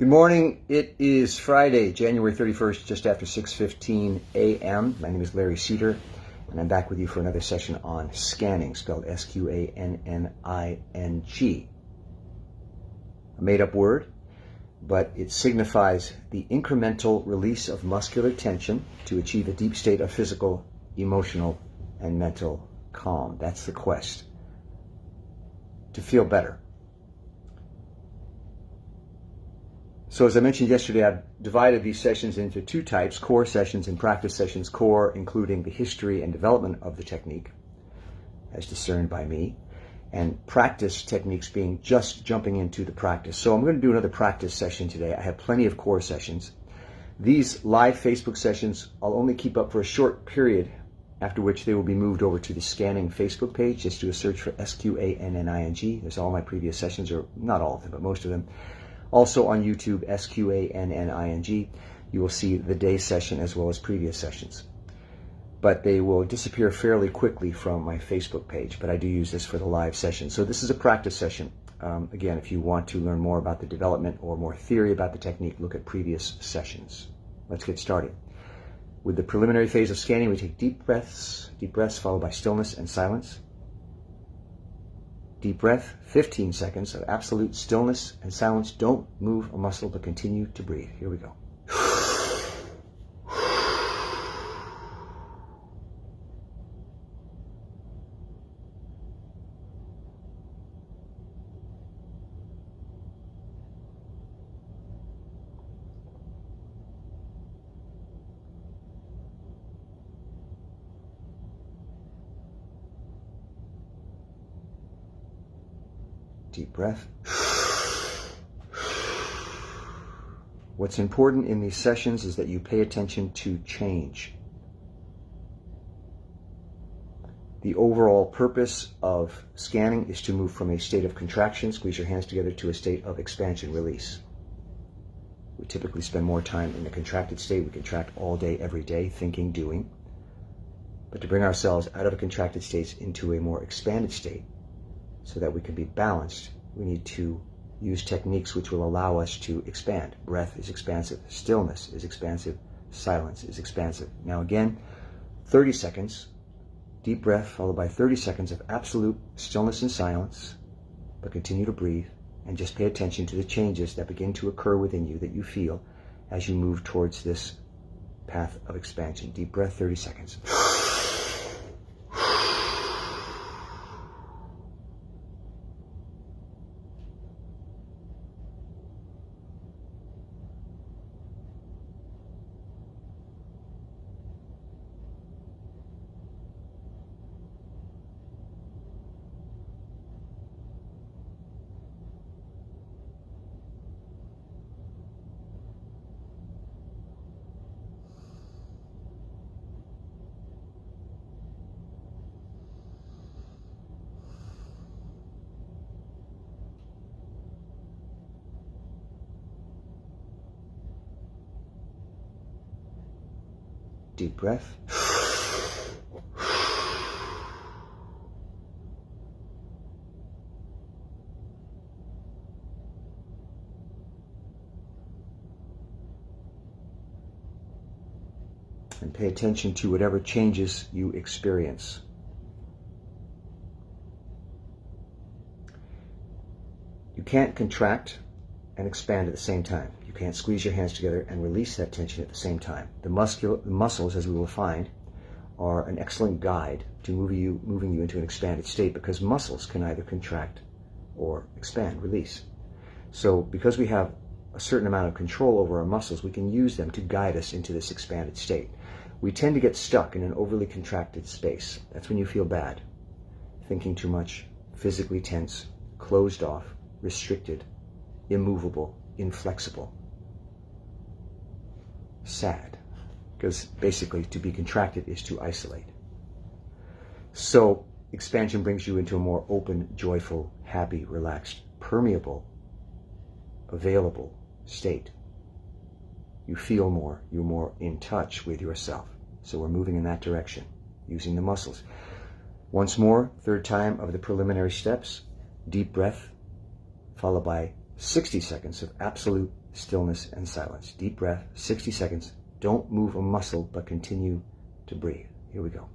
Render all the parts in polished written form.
Good morning. It is Friday, January 31st, just after 6:15 a.m. My name is Larry Cedar, and I'm back with you for another session on scanning, spelled Sqanning. A made-up word, but it signifies the incremental release of muscular tension to achieve a deep state of physical, emotional, and mental calm. That's the quest. To feel better. So as I mentioned yesterday, I've divided these sessions into two types: core sessions and practice sessions. Core including the history and development of the technique as discerned by me, and practice techniques being just jumping into the practice. So I'm going to do another practice session today. I have plenty of core sessions. These live Facebook sessions I'll only keep up for a short period, after which they will be moved over to the Sqanning Facebook page. Just do a search for Sqanning. There's all my previous sessions, or not all of them, but most of them. Also on YouTube, Sqanning, you will see the day session as well as previous sessions. But they will disappear fairly quickly from my Facebook page, but I do use this for the live session. So this is a practice session. Again, if you want to learn more about the development or more theory about the technique, look at previous sessions. Let's get started. With the preliminary phase of scanning, we take deep breaths followed by stillness and silence. Deep breath, 15 seconds of absolute stillness and silence. Don't move a muscle, but continue to breathe. Here we go. Deep breath. What's important in these sessions is that you pay attention to change. The overall purpose of scanning is to move from a state of contraction, squeeze your hands together, to a state of expansion, release. We typically spend more time in the contracted state. We contract all day, every day, thinking, doing. But to bring ourselves out of a contracted state into a more expanded state, so that we can be balanced, we need to use techniques which will allow us to expand. Breath is expansive, stillness is expansive, silence is expansive. Now again, 30 seconds, deep breath followed by 30 seconds of absolute stillness and silence, but continue to breathe and just pay attention to the changes that begin to occur within you that you feel as you move towards this path of expansion. Deep breath, 30 seconds. Deep breath. And pay attention to whatever changes you experience. You can't contract and expand at the same time. You can't squeeze your hands together and release that tension at the same time. The muscles, as we will find, are an excellent guide to moving you into an expanded state, because muscles can either contract or expand, release. So because we have a certain amount of control over our muscles, we can use them to guide us into this expanded state. We tend to get stuck in an overly contracted space. That's when you feel bad, thinking too much, physically tense, closed off, restricted, immovable, inflexible, sad, because basically to be contracted is to isolate. So expansion brings you into a more open, joyful, happy, relaxed, permeable, available state. You feel more, you're more in touch with yourself. So we're moving in that direction, using the muscles. Once more, third time of the preliminary steps, deep breath, followed by 60 seconds of absolute stillness, and silence. Deep breath, 60 seconds. Don't move a muscle, but continue to breathe. Here we go.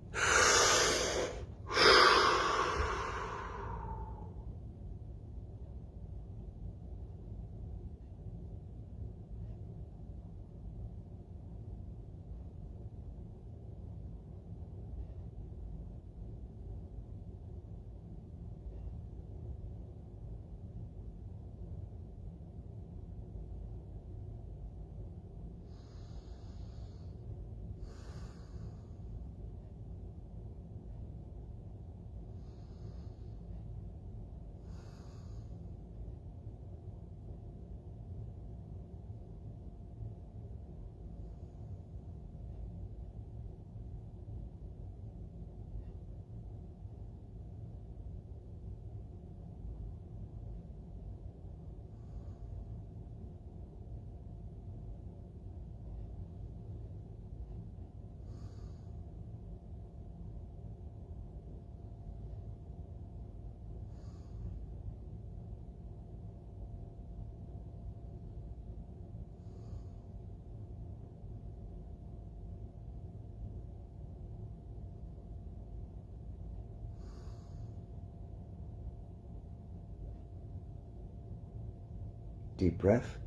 Deep breath.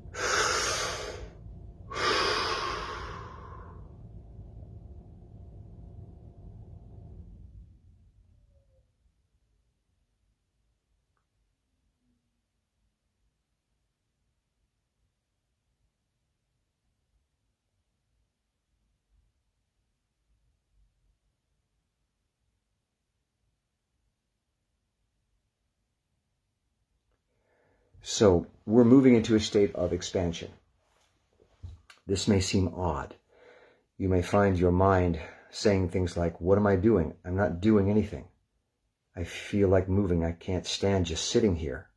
So we're moving into a state of expansion. This may seem odd. You may find your mind saying things like, what am I doing? I'm not doing anything. I feel like moving. I can't stand just sitting here.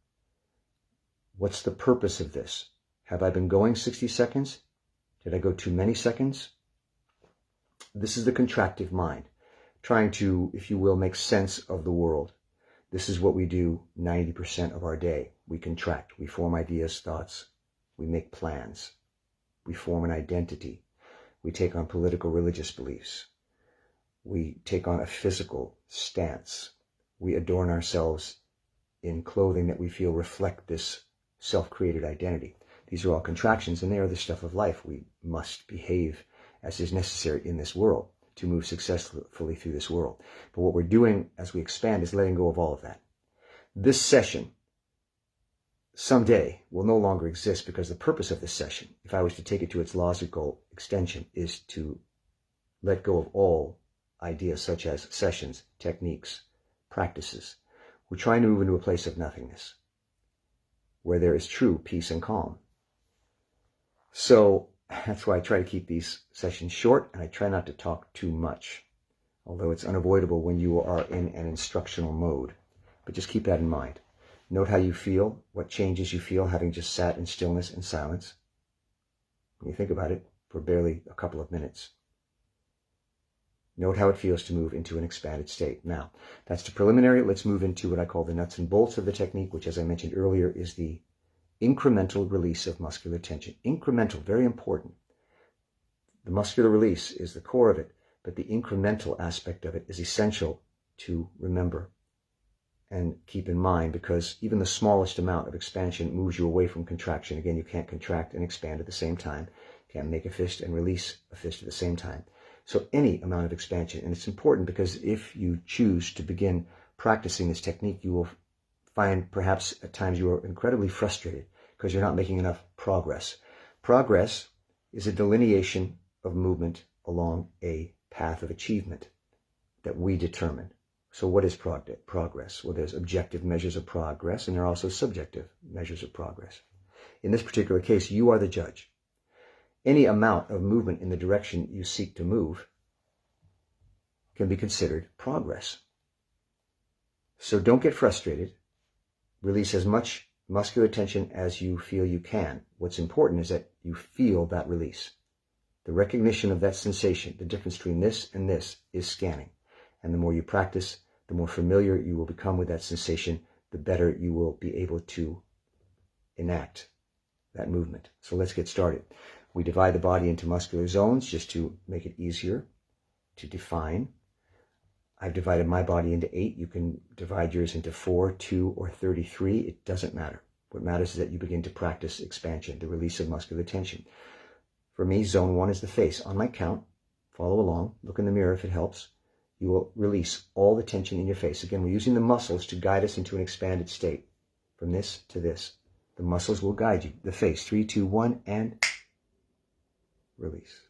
What's the purpose of this? Have I been going 60 seconds? Did I go too many seconds? This is the contractive mind, trying to, if you will, make sense of the world. This is what we do 90% of our day. We contract, we form ideas, thoughts, we make plans, we form an identity, we take on political, religious beliefs, we take on a physical stance, we adorn ourselves in clothing that we feel reflect this self-created identity. These are all contractions, and they are the stuff of life. We must behave as is necessary in this world to move successfully through this world. But what we're doing as we expand is letting go of all of that. This session someday will no longer exist, because the purpose of this session, if I was to take it to its logical extension, is to let go of all ideas such as sessions, techniques, practices. We're trying to move into a place of nothingness, where there is true peace and calm. So that's why I try to keep these sessions short, and I try not to talk too much, although it's unavoidable when you are in an instructional mode. But just keep that in mind. Note how you feel, what changes you feel having just sat in stillness and silence. When you think about it for barely a couple of minutes. Note how it feels to move into an expanded state. Now, that's the preliminary. Let's move into what I call the nuts and bolts of the technique, which, as I mentioned earlier, is the incremental release of muscular tension. Incremental, very important. The muscular release is the core of it, but the incremental aspect of it is essential to remember and keep in mind, because even the smallest amount of expansion moves you away from contraction. Again, you can't contract and expand at the same time. You can't make a fist and release a fist at the same time. So any amount of expansion, and it's important because if you choose to begin practicing this technique, you will find perhaps at times you are incredibly frustrated because you're not making enough progress. Progress is a delineation of movement along a path of achievement that we determine. So what is progress? Well, there's objective measures of progress, and there are also subjective measures of progress. In this particular case, you are the judge. Any amount of movement in the direction you seek to move can be considered progress. So don't get frustrated. Release as much muscular tension as you feel you can. What's important is that you feel that release. The recognition of that sensation, the difference between this and this, is scanning. And the more you practice, the more familiar you will become with that sensation, the better you will be able to enact that movement. So let's get started. We divide the body into muscular zones just to make it easier to define. I've divided my body into 8. You can divide yours into 4, 2, or 33. It doesn't matter. What matters is that you begin to practice expansion, the release of muscular tension. For me, zone 1 is the face. On my count, follow along, look in the mirror if it helps. You will release all the tension in your face. Again, we're using the muscles to guide us into an expanded state. From this to this. The muscles will guide you. The face. 3, 2, 1, and release.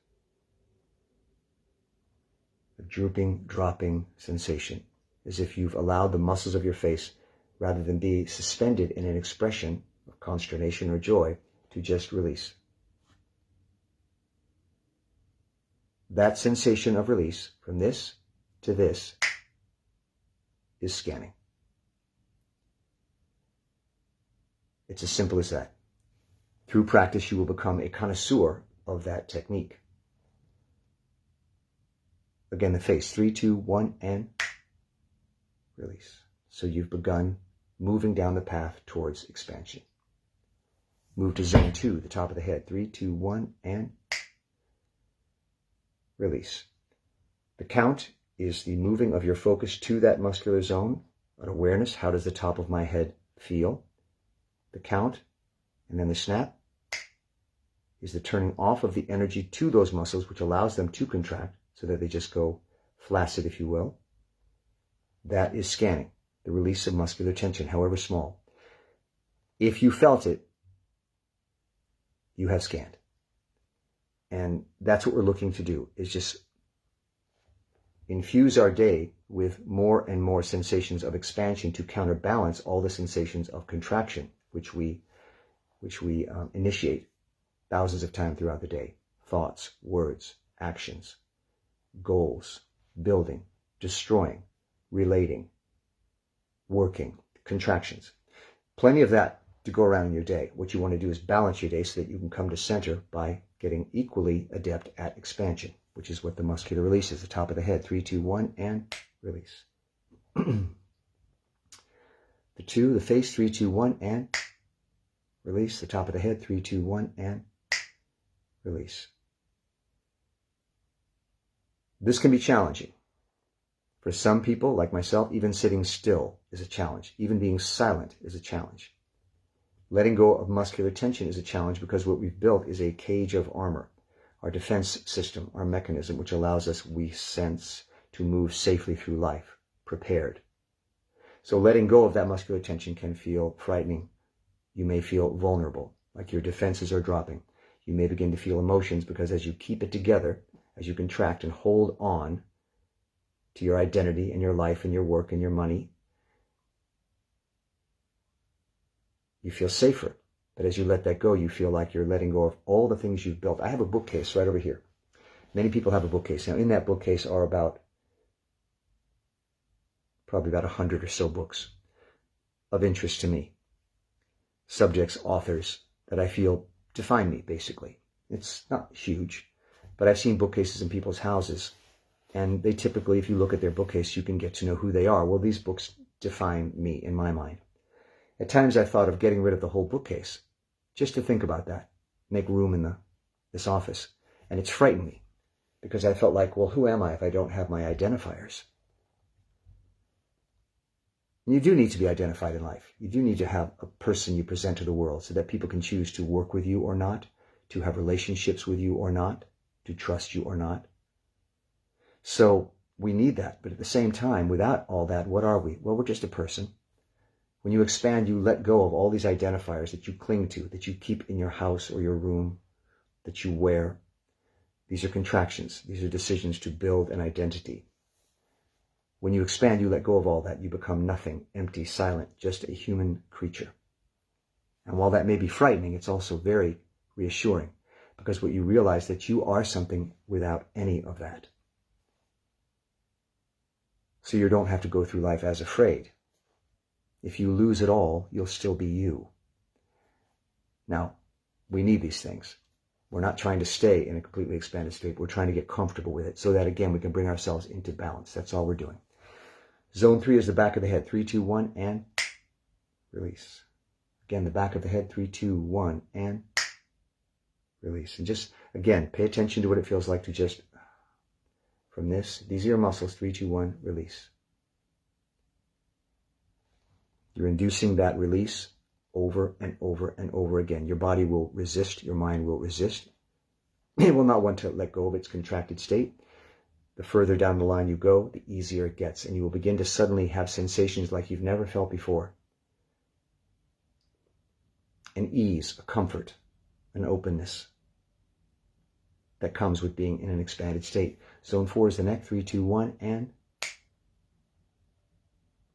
A drooping, dropping sensation, as if you've allowed the muscles of your face, rather than be suspended in an expression of consternation or joy, to just release. That sensation of release, from this to this, is scanning. It's as simple as that. Through practice, you will become a connoisseur of that technique. Again, the face. 3, 2, 1, and release. So you've begun moving down the path towards expansion. Move to zone 2, the top of the head. 3, 2, 1, and release. The count is the moving of your focus to that muscular zone. An awareness. How does the top of my head feel? The count, and then the snap, is the turning off of the energy to those muscles, which allows them to contract, so that they just go flaccid, if you will. That is scanning, the release of muscular tension, however small. If you felt it, you have scanned. And that's what we're looking to do, is just infuse our day with more and more sensations of expansion to counterbalance all the sensations of contraction, which we initiate thousands of times throughout the day. Thoughts, words, actions, goals, building, destroying, relating, working, contractions. Plenty of that to go around in your day. What you want to do is balance your day so that you can come to center by getting equally adept at expansion, which is what the muscular release is. The top of the head. 3, 2, 1, and release. The 2, the face. 3, 2, 1, and release. The top of the head. 3, 2, 1, and release. This can be challenging. For some people, like myself, even sitting still is a challenge. Even being silent is a challenge. Letting go of muscular tension is a challenge because what we've built is a cage of armor. Our defense system, our mechanism, which allows us, we sense, to move safely through life, prepared. So letting go of that muscular tension can feel frightening. You may feel vulnerable, like your defenses are dropping. You may begin to feel emotions because as you keep it together, as you contract and hold on to your identity and your life and your work and your money, you feel safer. But as you let that go, you feel like you're letting go of all the things you've built. I have a bookcase right over here. Many people have a bookcase. Now, in that bookcase are probably about 100 or so books of interest to me. Subjects, authors that I feel define me, basically. It's not huge, but I've seen bookcases in people's houses, and they typically, if you look at their bookcase, you can get to know who they are. Well, these books define me in my mind. At times I've thought of getting rid of the whole bookcase, just to think about that, make room in this office. And it's frightened me, because I felt like, well, who am I if I don't have my identifiers? And you do need to be identified in life. You do need to have a person you present to the world so that people can choose to work with you or not, to have relationships with you or not, to trust you or not. So we need that. But at the same time, without all that, what are we? Well, we're just a person. When you expand, you let go of all these identifiers that you cling to, that you keep in your house or your room, that you wear. These are contractions. These are decisions to build an identity. When you expand, you let go of all that. You become nothing, empty, silent, just a human creature. And while that may be frightening, it's also very reassuring, because what you realize that you are something without any of that. So you don't have to go through life as afraid. If you lose it all, you'll still be you. Now, we need these things. We're not trying to stay in a completely expanded state. We're trying to get comfortable with it so that, again, we can bring ourselves into balance. That's all we're doing. Zone 3 is the back of the head. 3, 2, 1, and release. Again, the back of the head. 3, 2, 1, and release. And just, again, pay attention to what it feels like to just, from this, these are your muscles, 3, 2, 1, release. You're inducing that release over and over and over again. Your body will resist, your mind will resist. It will not want to let go of its contracted state. The further down the line you go, the easier it gets, and you will begin to suddenly have sensations like you've never felt before. An ease, a comfort, an openness that comes with being in an expanded state. Zone 4 is the neck, 3, 2, 1, and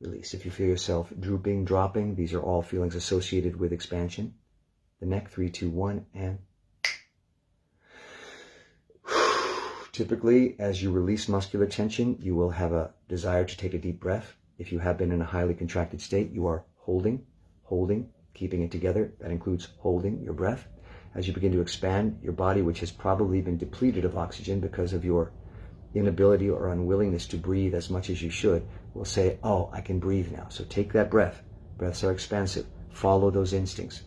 release. If you feel yourself drooping, dropping, these are all feelings associated with expansion. The neck, 3, 2, 1, and typically, as you release muscular tension, you will have a desire to take a deep breath. If you have been in a highly contracted state, you are holding, keeping it together. That includes holding your breath. As you begin to expand, your body, which has probably been depleted of oxygen because of your inability or unwillingness to breathe as much as you should, will say, oh, I can breathe now. So take that breath. Breaths are expansive. Follow those instincts.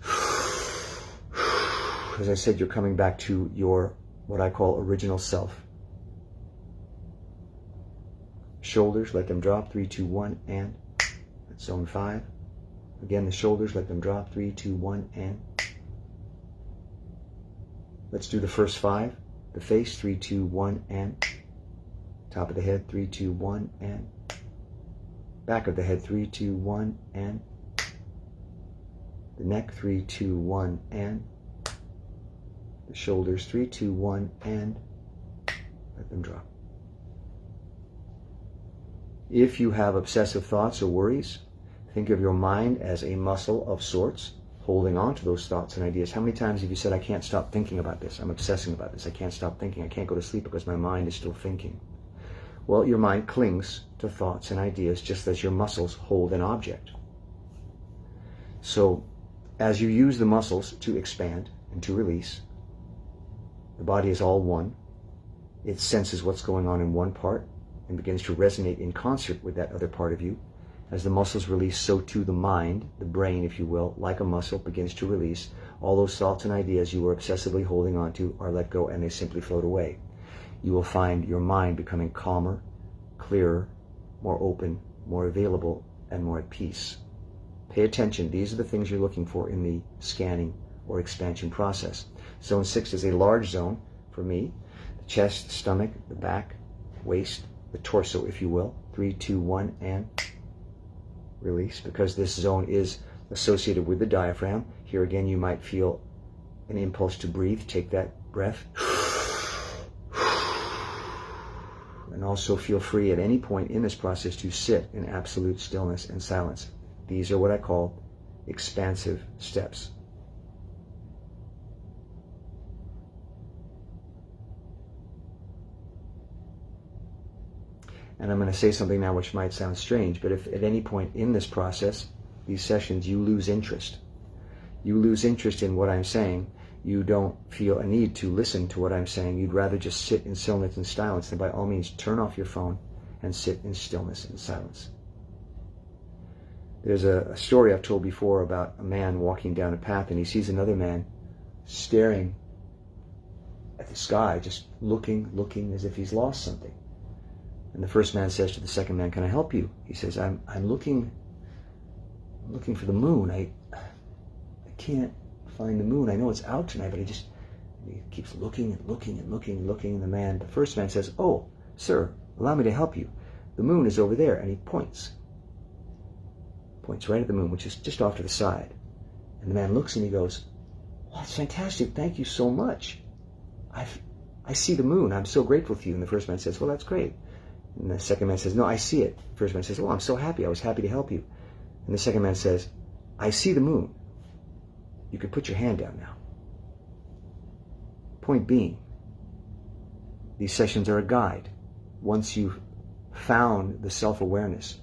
As I said, you're coming back to your, what I call, original self. Shoulders, let them drop, 3, 2, 1, and that's zone 5. Again, the shoulders, let them drop, 3, 2, 1, and let's do the first 5. The face, 3, 2, 1, and top of the head, 3, 2, 1, and back of the head, 3, 2, 1, and the neck, 3, 2, 1, and the shoulders, 3, 2, 1, and let them drop. If you have obsessive thoughts or worries, think of your mind as a muscle of sorts, holding on to those thoughts and ideas. How many times have you said, I can't stop thinking about this, I'm obsessing about this, I can't stop thinking, I can't go to sleep because my mind is still thinking? Well, your mind clings to thoughts and ideas just as your muscles hold an object. So, as you use the muscles to expand and to release, the body is all one. It senses what's going on in one part and begins to resonate in concert with that other part of you. As the muscles release, so too the mind, the brain, if you will, like a muscle, begins to release. All those thoughts and ideas you were obsessively holding on to are let go, and they simply float away. You will find your mind becoming calmer, clearer, more open, more available, and more at peace. Pay attention. These are the things you're looking for in the scanning or expansion process. Zone 6 is a large zone for me. The chest, the stomach, the back, waist, the torso, if you will. 3, 2, 1, and release. Because this zone is associated with the diaphragm, here again you might feel an impulse to breathe. Take that breath. And also feel free at any point in this process to sit in absolute stillness and silence. These are what I call expansive steps. And I'm going to say something now which might sound strange, but if at any point in this process, these sessions, you lose interest in what I'm saying, you don't feel a need to listen to what I'm saying, you'd rather just sit in stillness and silence, then by all means turn off your phone and sit in stillness and silence. There's a story I've told before about a man walking down a path and he sees another man staring at the sky, just looking as if he's lost something. And the first man says to the second man, "Can I help you?" He says, I'm looking for the moon. I can't find the moon. I know it's out tonight, but he keeps looking and looking and looking and looking. And the first man says, "Oh, sir, allow me to help you. The moon is over there." And he points right at the moon, which is just off to the side. And the man looks and he goes, "Oh, that's fantastic. Thank you so much. I see the moon. I'm so grateful to you." And the first man says, "Well, that's great." And the second man says, "No, I see it." The first man says, "Oh, I'm so happy. I was happy to help you." And the second man says, "I see the moon. You can put your hand down now." Point being, these sessions are a guide. Once you've found the self-awareness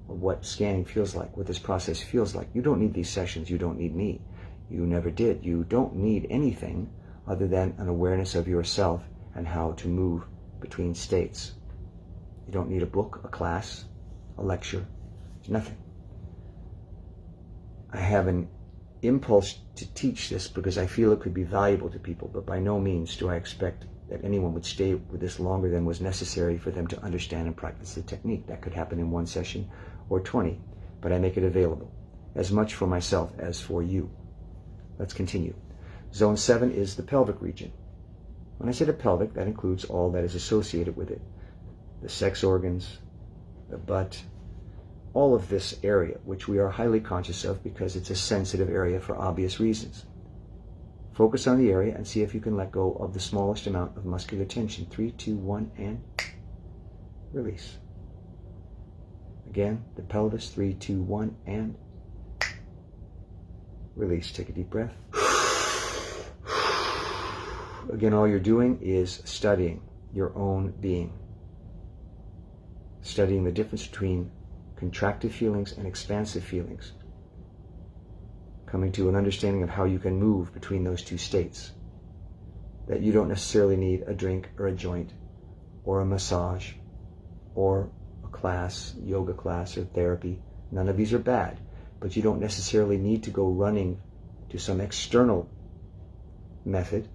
of what scanning feels like, what this process feels like, you don't need these sessions. You don't need me. You never did. You don't need anything other than an awareness of yourself and how to move between states. You don't need a book, a class, a lecture, nothing. I have an impulse to teach this because I feel it could be valuable to people, but by no means do I expect that anyone would stay with this longer than was necessary for them to understand and practice the technique. That could happen in 1 session or 20, but I make it available, as much for myself as for you. Let's continue. Zone 7 is the pelvic region. When I say the pelvic, that includes all that is associated with it. The sex organs, the butt, all of this area, which we are highly conscious of because it's a sensitive area for obvious reasons. Focus on the area and see if you can let go of the smallest amount of muscular tension. 3, 2, 1, and release. Again, the pelvis. 3, 2, 1, and release. Take a deep breath. Again, all you're doing is studying your own being. Studying the difference between contractive feelings and expansive feelings. Coming to an understanding of how you can move between those two states. That you don't necessarily need a drink or a joint or a massage or a class, yoga class or therapy. None of these are bad, but you don't necessarily need to go running to some external method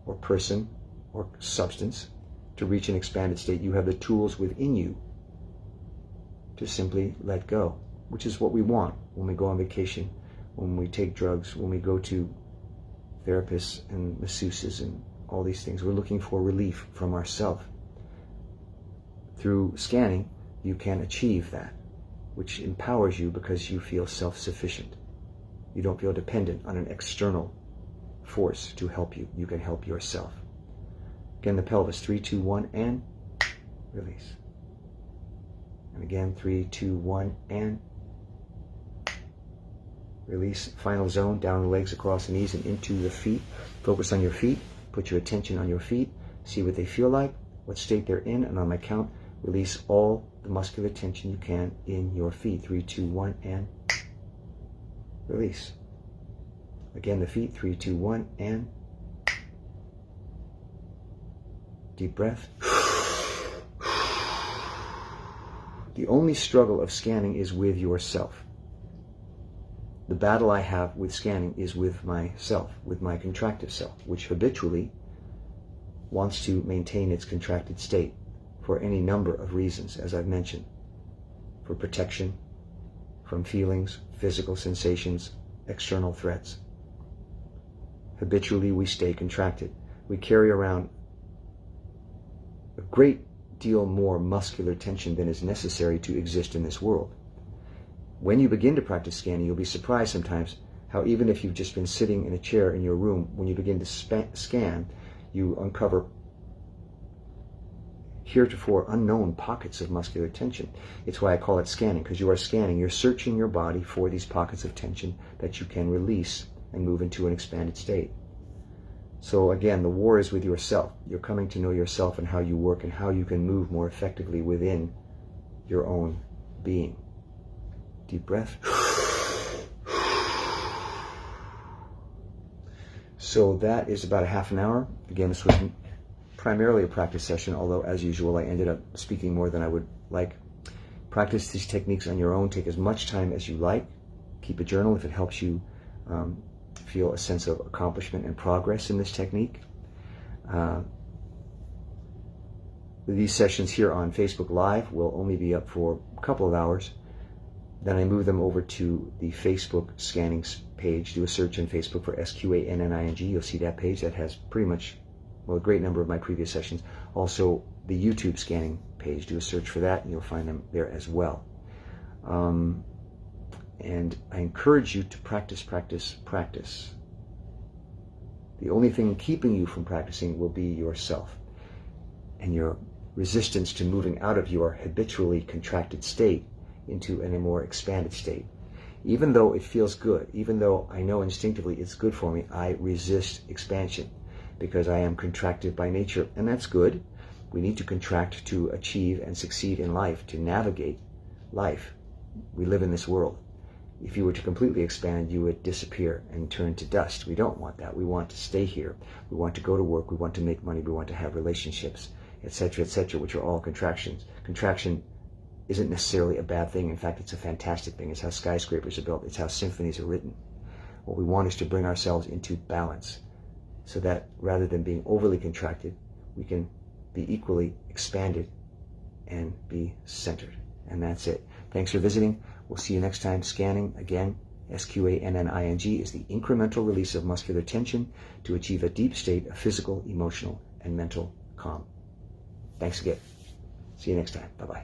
or person or substance to reach an expanded state. You have the tools within you to simply let go, which is what we want when we go on vacation, when we take drugs, when we go to therapists and masseuses and all these things. We're looking for relief from ourself. Through scanning, you can achieve that, which empowers you because you feel self-sufficient. You don't feel dependent on an external force to help you. You can help yourself. Again, the pelvis. 3, 2, 1, and release. And again, 3, 2, 1, and release. Final zone, down the legs, across the knees, and into the feet. Focus on your feet. Put your attention on your feet. See what they feel like, what state they're in, and on my count, release all the muscular tension you can in your feet. 3, 2, 1, and release. Again, the feet. 3, 2, 1, and deep breath. The only struggle of scanning is with yourself. The battle I have with scanning is with myself, with my contractive self, which habitually wants to maintain its contracted state for any number of reasons, as I've mentioned. For protection from feelings, physical sensations, external threats. Habitually, we stay contracted. We carry around a great deal more muscular tension than is necessary to exist in this world. When you begin to practice scanning, you'll be surprised sometimes how even if you've just been sitting in a chair in your room, when you begin to scan, you uncover heretofore unknown pockets of muscular tension. It's why I call it scanning, because you are scanning. You're searching your body for these pockets of tension that you can release and move into an expanded state. So again, the war is with yourself. You're coming to know yourself and how you work and how you can move more effectively within your own being. Deep breath. So that is about a half an hour. Again, this was primarily a practice session, although as usual I ended up speaking more than I would like. Practice these techniques on your own. Take as much time as you like. Keep a journal if it helps you feel a sense of accomplishment and progress in this technique. These sessions here on Facebook Live will only be up for a couple of hours. Then I move them over to the Facebook Sqanning page. Do a search on Facebook for Sqanning. You'll see that page that has pretty much, well, a great number of my previous sessions. Also, the YouTube Sqanning page. Do a search for that and you'll find them there as well. And I encourage you to practice, practice, practice. The only thing keeping you from practicing will be yourself and your resistance to moving out of your habitually contracted state into a more expanded state. Even though it feels good, even though I know instinctively it's good for me, I resist expansion because I am contracted by nature, and that's good. We need to contract to achieve and succeed in life, to navigate life. We live in this world. If you were to completely expand, you would disappear and turn to dust. We don't want that. We want to stay here. We want to go to work. We want to make money. We want to have relationships, etc., which are all contractions. Contraction isn't necessarily a bad thing. In fact, it's a fantastic thing. It's how skyscrapers are built. It's how symphonies are written. What we want is to bring ourselves into balance so that rather than being overly contracted, we can be equally expanded and be centered. And that's it. Thanks for visiting. We'll see you next time. Sqanning, again, Sqanning, is the incremental release of muscular tension to achieve a deep state of physical, emotional, and mental calm. Thanks again. See you next time. Bye-bye.